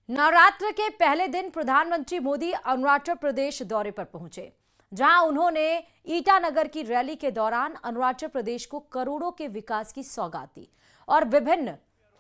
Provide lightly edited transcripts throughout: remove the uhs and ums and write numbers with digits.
नवरात्र के पहले दिन प्रधानमंत्री मोदी अरुणाचल प्रदेश दौरे पर पहुंचे, जहां उन्होंने ईटानगर की रैली के दौरान अरुणाचल प्रदेश को करोड़ों के विकास की सौगात दी और विभिन्न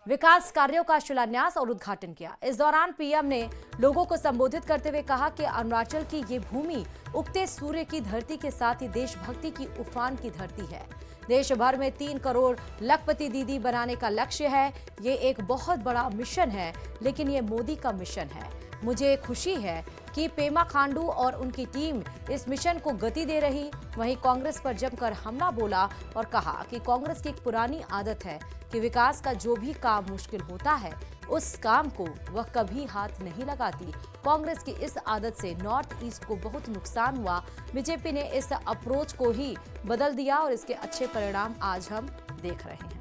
विकास कार्यों का शिलान्यास और उद्घाटन किया। इस दौरान पीएम ने लोगों को संबोधित करते हुए कहा कि अरुणाचल की ये भूमि उगते सूर्य की धरती के साथ ही देशभक्ति की उफान की धरती है। देश भर में 3 करोड़ लखपति दीदी बनाने का लक्ष्य है। ये एक बहुत बड़ा मिशन है, लेकिन ये मोदी का मिशन है। मुझे खुशी है कि पेमा खांडू और उनकी टीम इस मिशन को गति दे रही। वहीं कांग्रेस पर जमकर हमला बोला और कहा कि कांग्रेस की एक पुरानी आदत है कि विकास का जो भी काम मुश्किल होता है उस काम को वह कभी हाथ नहीं लगाती। कांग्रेस की इस आदत से नॉर्थ ईस्ट को बहुत नुकसान हुआ। बीजेपी ने इस अप्रोच को ही बदल दिया और इसके अच्छे परिणाम आज हम देख रहे हैं।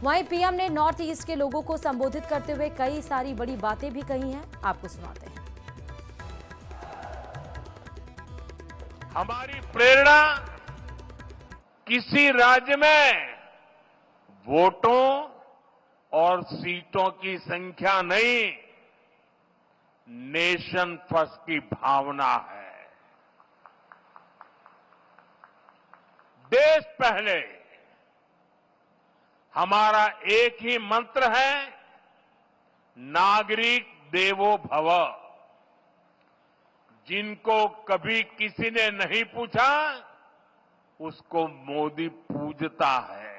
वहीं पीएम ने नॉर्थ ईस्ट के लोगों को संबोधित करते हुए कई सारी बड़ी बातें भी कही हैं। आपको सुनाते हैं। हमारी प्रेरणा किसी राज्य में वोटों और सीटों की संख्या नहीं, नेशन फर्स्ट की भावना है। देश पहले हमारा एक ही मंत्र है, नागरिक देवो भव। जिनको कभी किसी ने नहीं पूछा, उसको मोदी पूजता है।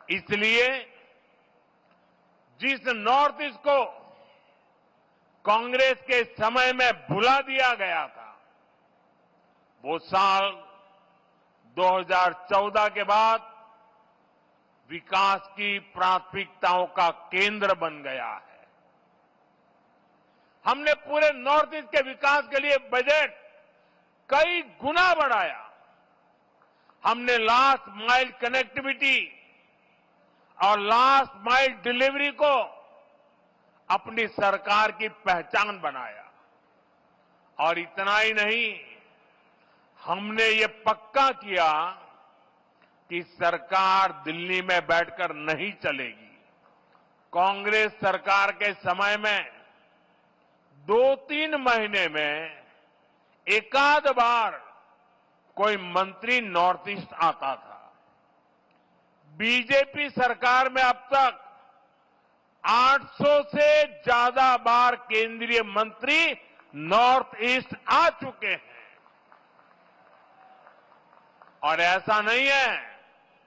इसलिए जिस नॉर्थ ईस्ट को कांग्रेस के समय में भुला दिया गया था, वो साल 2014 के बाद विकास की प्राथमिकताओं का केंद्र बन गया है। हमने पूरे नॉर्थ ईस्ट के विकास के लिए बजट कई गुना बढ़ाया। हमने लास्ट माइल कनेक्टिविटी और लास्ट माइल डिलीवरी को अपनी सरकार की पहचान बनाया। और इतना ही नहीं, हमने ये पक्का किया कि सरकार दिल्ली में बैठकर नहीं चलेगी। कांग्रेस सरकार के समय में 2-3 महीने में एकाध बार कोई मंत्री नॉर्थ ईस्ट आता था। बीजेपी सरकार में अब तक 800 से ज्यादा बार केंद्रीय मंत्री नॉर्थ ईस्ट आ चुके हैं। और ऐसा नहीं है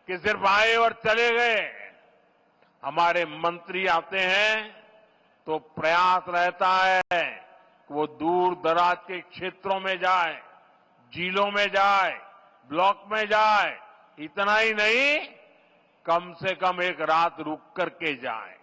कि सिर्फ आए और चले गए। हमारे मंत्री आते हैं तो प्रयास रहता है कि वो दूर दराज के क्षेत्रों में जाए, जिलों में जाए, ब्लॉक में जाए। इतना ही नहीं, कम से कम एक रात रुक करके जाए।